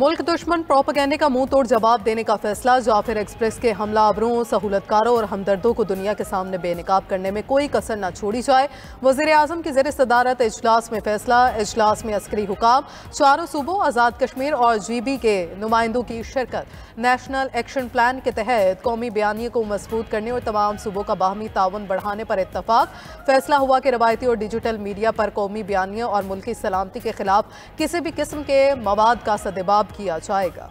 मुल्क दुश्मन प्रोपेगेंडे का मुंह तोड़ जवाब देने का फैसला। जाफिर एक्सप्रेस के हमलावरों, सहूलतकारों और हमदर्दों को दुनिया के सामने बेनकाब करने में कोई कसर न छोड़ी जाए। वज़ीर आज़म की ज़ेर सदारत इजलास में फैसला। इजलास में अस्करी हुकाम, चारों सूबों, आज़ाद कश्मीर और GB के नुमाइंदों की शिरकत। नेशनल एक्शन प्लान के तहत कौमी बयानिए को मजबूत करने और तमाम सूबों का बाहमी ताउन बढ़ाने पर इत्तफाक। फैसला हुआ कि रवायती और डिजिटल मीडिया पर कौमी बयानिए और मुल्की सलामती के खिलाफ किसी भी किस्म के मवाद का सदेबाब किया जाएगा।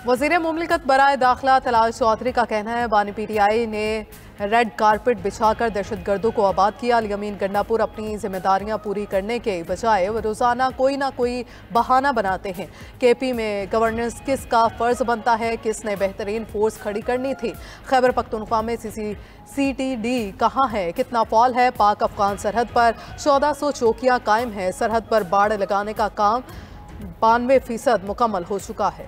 वज़ीर मुमलिकत बराए दाखिला तलाल चौधरी का कहना है, बानी PTI ने रेड कारपेट बिछाकर दहशतगर्दों को आबाद किया। अल-यमीन गंडापुर अपनी जिम्मेदारियां पूरी करने के बजाय रोज़ाना कोई ना कोई बहाना बनाते हैं। KP में गवर्नेंस किसका फ़र्ज बनता है, किसने बेहतरीन फोर्स खड़ी करनी थी। खैबर पख्तूनख्वा में CTD कहाँ है, कितना फॉल है। पाक अफगान सरहद पर 1400 चौकियाँ कायम हैं। सरहद पर बाड़ लगाने का काम 92% मुकम्मल हो चुका है।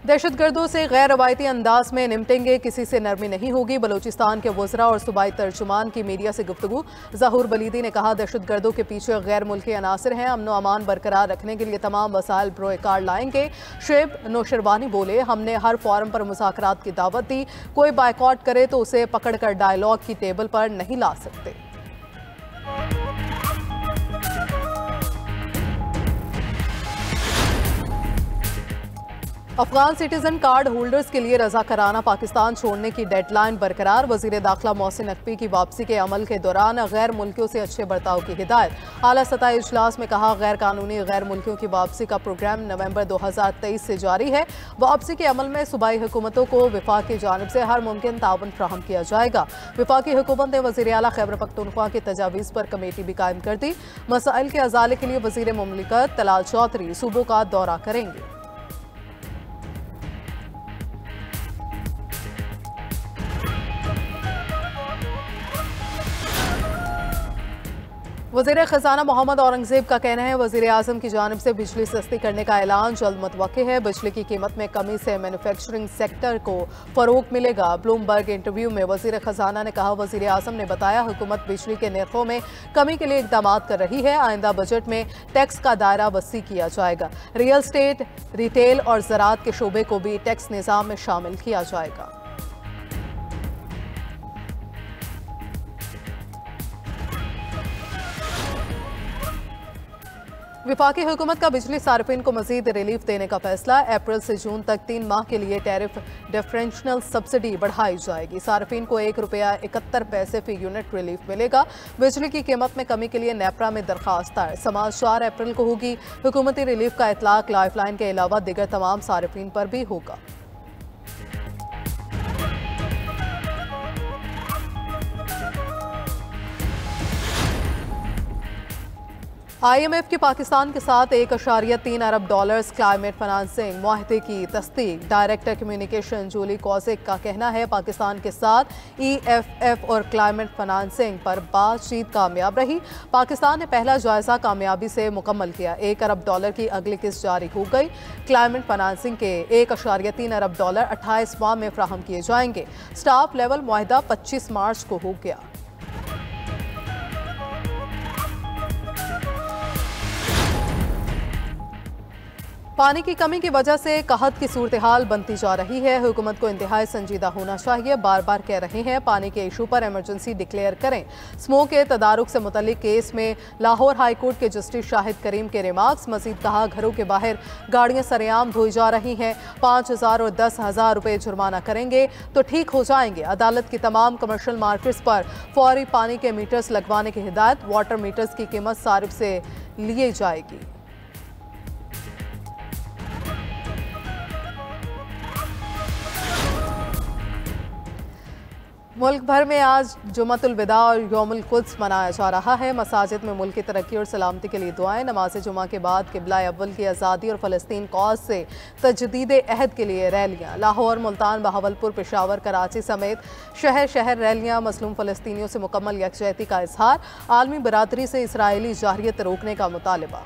दहशतगर्दों से गैर रवायती अंदाज में निपटेंगे, किसी से नरमी नहीं होगी। बलूचिस्तान के वज़रा और सूबाई तर्जुमान की मीडिया से गुफ्तगू। ज़हूर बलीदी ने कहा, दहशतगर्दों के पीछे गैर मुल्की अनासर हैं। अमन व अमान बरकरार रखने के लिए तमाम वसाइल बरोकार लाएंगे। शुएब नौशरवानी बोले, हमने हर फोरम पर मुज़ाकरात की दावत दी। कोई बायकॉट करे तो उसे पकड़कर डायलॉग की टेबल पर नहीं ला सकते। अफगान सिटीजन कार्ड होल्डर्स के लिए रजाकाराना पाकिस्तान छोड़ने की डेडलाइन बरकरार। वज़ीर दाखिला मोहसिन नकवी की वापसी के अमल के दौरान गैर मुल्कियों से अच्छे बर्ताव की हिदायत। आला सतह इजलास में कहा, गैर कानूनी गैर मुल्कियों की वापसी का प्रोग्राम नवंबर 2023 से जारी है। वापसी के अमल में सूबाई हुकूमतों को विफाक की जानिब से हर मुमकिन ताउन फ्राहम किया जाएगा। विफाकी हुकूमत ने वज़ीर आला खैबर पख्तूनख्वा की तजावीज़ पर कमेटी भी कायम कर दी। मसाइल के अजाले के लिए वज़ीर मुमलिकत तलाल चौधरी सूबों का दौरा करेंगे। वज़ीर ख़जाना मोहम्मद औरंगज़ेब का कहना है, वज़ीर आज़म की जानिब से बिजली सस्ती करने का ऐलान जल्द मुतवक्के है। बिजली की कीमत में कमी से मैन्युफैक्चरिंग सेक्टर को फ़रोग़ मिलेगा। ब्लूमबर्ग इंटरव्यू में वज़ीर ख़जाना ने कहा, वज़ीर आज़म ने बताया, हुकूमत बिजली के नरखों में कमी के लिए इक़दाम कर रही है। आइंदा बजट में टैक्स का दायरा वसी किया जाएगा। रियल स्टेट, रिटेल और ज़राअत के शोबे को भी टैक्स निज़ाम में शामिल किया जाएगा। विफाकी हुकूमत का बिजली सार्फिन को मजीद रिलीफ देने का फैसला। अप्रैल से जून तक 3 माह के लिए टैरिफ डिफरेंशियल सब्सिडी बढ़ाई जाएगी। सार्फिन को ₹1.71 फी यूनिट रिलीफ मिलेगा। बिजली की कीमत में कमी के लिए नेपरा में दरखास्त है। समाज 4 अप्रैल को होगी। हुकूमती रिलीफ का इतलाक लाइफलाइन के अलावा दीगर तमाम सार्फिन पर भी होगा। IMF की पाकिस्तान के साथ $1.3 अरब क्लाइमेट फाइनेंसिंग मुआहदे की तस्दीक। डायरेक्टर कम्युनिकेशन जूली कॉजिक का कहना है, पाकिस्तान के साथ EFF और क्लाइमेट फाइनेंसिंग पर बातचीत कामयाब रही। पाकिस्तान ने पहला जायजा कामयाबी से मुकम्मल किया। $1 अरब की अगली किस्त जारी हो गई। क्लाइमेट फाइनेंसिंग के $1.3 अरब 28 माह में फ्राहम किए जाएंगे। स्टाफ लेवल मुआहदा 25 मार्च को हो गया। पानी की कमी की वजह से कहत की सूरत हाल बनती जा रही है। हुकूमत को इंतहाई संजीदा होना चाहिए। बार बार कह रहे हैं, पानी के इशू पर इमरजेंसी डिक्लेयर करें। स्मोक के तदारुक से मुतल्लिक केस में लाहौर हाई कोर्ट के जस्टिस शाहिद करीम के रिमार्क्स। मजीद कहा, घरों के बाहर गाड़ियां सरेआम धोई जा रही हैं। 5,000 और 10,000 रुपये जुर्माना करेंगे तो ठीक हो जाएंगे। अदालत की तमाम कमर्शियल मार्केट्स पर फौरी पानी के मीटर्स लगवाने की हिदायत। वाटर मीटर्स की कीमत सारिफ से लिए जाएगी। मुल्क भर में आज जुम्मतुल विदा और यौमुल कुद्स मनाया जा रहा है। मसाजिद में मुल्क की तरक्की और सलामती के लिए दुआएं। नमाज जुमा के बाद क़िबला अव्वल की आज़ादी और फ़लस्तीन कौज़ से तजदीद अहद के लिए रैलियाँ। लाहौर, मुल्तान, बहावलपुर, पेशावर, कराची समेत शहर शहर रैलियाँ। मसलूम फ़लस्तीनियों से मुकम्मल यकजहती का इजहार। आलमी बरादरी से इसराइली जाहिरियत रोकने का मुतालबा।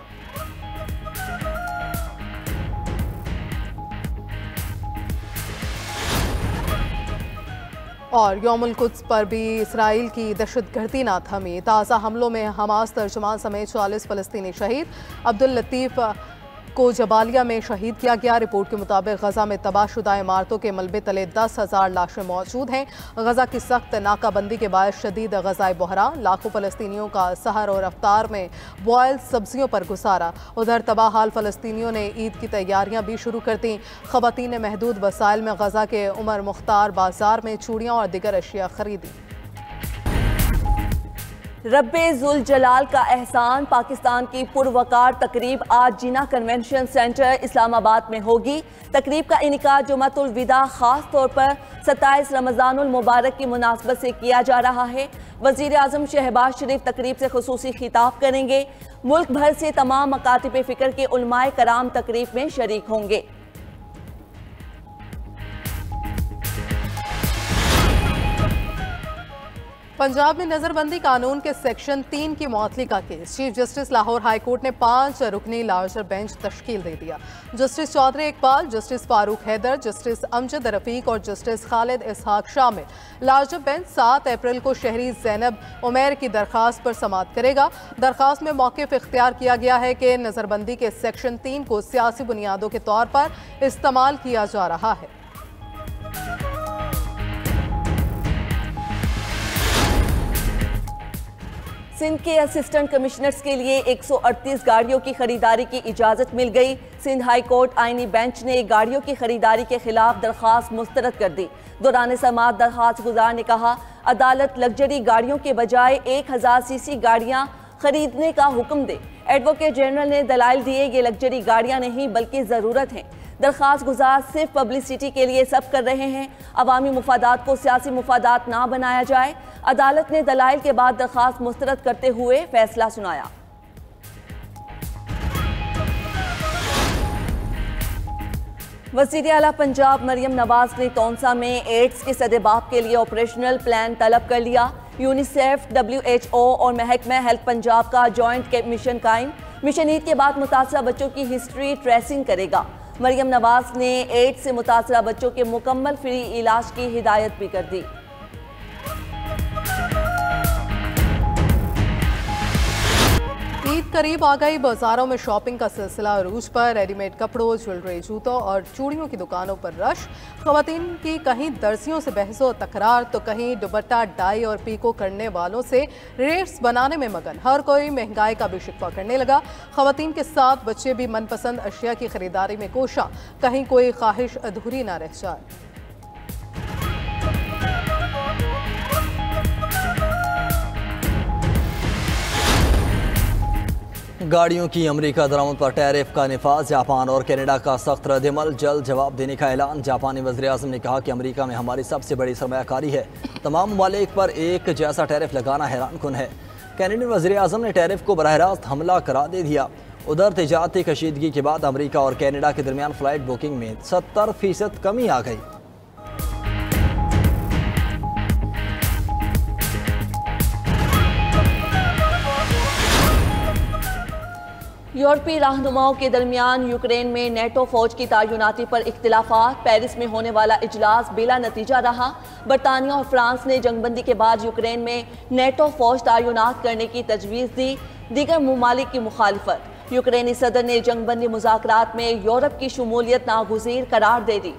और यौमुल कुद्स पर भी इसराइल की दहशतगर्दी ना थमी। ताज़ा हमलों में हमास तर्जुमान समेत 40 फ़लस्तीनी शहीद। अब्दुल लतीफ़ को जबालिया में शहीद किया गया। रिपोर्ट के मुताबिक गजा में तबाहशुदा इमारतों के मलबे तले 10,000 लाशें मौजूद हैं। गजा की सख्त नाकाबंदी के बायस शदीद गजाई बहरान, लाखों फ़लस्तीनियों का सहर और अफ्तार में बॉयल सब्जियों पर गुजारा। उधर तबाह हाल फ़लस्तीनियों ने ईद की तैयारियां भी शुरू कर दी। ख़वातीन ने महदूद वसाइल में गजा के उमर मुख्तार बाजार में चूड़ियाँ और दिगर अशिया खरीदी। रब्बे-जुल जलाल का एहसान पाकिस्तान की पुरवकार तकरीब आज जिना कन्वेंशन सेंटर इस्लामाबाद में होगी। तकरीब का इनेकाद जुमातुल विदा खास तौर पर 27 रमज़ानुल मुबारक की मुनासबत से किया जा रहा है। वज़ीर आज़म शहबाज शरीफ तकरीब से खुसूसी खिताब करेंगे। मुल्क भर से तमाम मकातिब फ़िक्र के उलमाए कराम तकरीब में शरीक होंगे। पंजाब में नजरबंदी कानून के सेक्शन 3 की मुअत्तली का case. Chief justice Lahore high court ने 5 रुकनी लार्जर बेंच तश्कील दे दिया। Justice Chaudhry Iqbal, justice Farooq Haider, justice Amjad Rafiq और जस्टिस खालिद इसहाक शामिल लार्जर बेंच 7 अप्रैल को शहरी जैनब उमैर की दरख्वास्त पर समाअत करेगा। दरख्वास्त में मौक़िफ़ इख्तियार किया गया है कि नजरबंदी के सेक्शन 3 को सियासी बुनियादों के तौर पर इस्तेमाल किया जा रहा है। सिंध के असिस्टेंट कमिश्नर्स के लिए 138 गाड़ियों की खरीदारी की इजाज़त मिल गई। सिंध हाई कोर्ट आईनी बेंच ने गाड़ियों की खरीदारी के खिलाफ दरख्वास्त मुस्तरद कर दी। दौरान समाअत दरख्वास्त गुजार ने कहा, अदालत लग्जरी गाड़ियों के बजाय 1000 सीसी गाड़ियाँ खरीदने का हुक्म दे। एडवोकेट जनरल ने दलाइल दिए, ये लग्जरी गाड़ियाँ नहीं बल्कि ज़रूरत हैं। दरख्वास्त गुजार सिर्फ पब्लिसिटी के लिए सब कर रहे हैं। अवामी मुफादात को सियासी मुफादात ना बनाया जाए। अदालत ने दलाइल के बाद दरख्वास्त मुस्तरद करते हुए फैसला सुनाया। वज़ीर आला पंजाब मरियम नवाज ने तौंसा में एड्स के सदेबाप के लिए ऑपरेशनल प्लान तलब कर लिया। यूनिसेफ, WHO और महकमा हेल्थ पंजाब का जॉइंट मिशन कायम। मिशन ईद के बाद मुतासरा बच्चों की हिस्ट्री ट्रेसिंग करेगा। मरियम नवाज ने एड्स से मुतासरा बच्चों के मुकम्मल फ्री इलाज की हिदायत भी कर दी। ईद करीब आ गई। बाजारों में शॉपिंग का सिलसिला अरूज पर। रेडीमेड कपड़ों, ज्वेलरी, जूतों और चूड़ियों की दुकानों पर रश। ख़वातीन की कहीं दर्जियों से बहसो तकरार तो कहीं दुपट्टा, डाई और पीको करने वालों से रेट्स बनाने में मगन। हर कोई महंगाई का भी शिकवा करने लगा। ख़वातीन के साथ बच्चे भी मनपसंद अशिया की खरीदारी में कोशा, कहीं कोई ख्वाहिश अधूरी ना रह जाए। गाड़ियों की अमेरिका दरामद पर टैरिफ का निफाज। जापान और कनाडा का सख्त रद्दमल, जल्द जवाब देने का ऐलान। जापानी वज़ीर आज़म ने कहा कि अमेरिका में हमारी सबसे बड़ी सरमायाकारी है। तमाम ममालिक पर एक जैसा टैरिफ लगाना हैरान कुन है। कैनेडियन वज़ीर आज़म ने टैरिफ को बराह रास्त हमला करार दे दिया। उधर तिजारती कशीदगी के बाद अमेरिका और कनाडा के दरमियान फ़्लाइट बुकिंग में 70% कमी आ गई। यूरोपीय रहनुमाओं के दरमियान यूक्रेन में नेटो फौज की तैनाती पर इख्तिलाफात। पेरिस में होने वाला इजलास बिला नतीजा रहा। बरतानिया और फ्रांस ने जंगबंदी के बाद यूक्रेन में नेटो फौज तैनात करने की तजवीज़ दी। दीगर ममालिक की मुखालिफत। यूक्रेनी सदर ने जंगबंदी मुज़ाकरात में यूरोप की शमूलियत नागुज़ीर करार दे दी।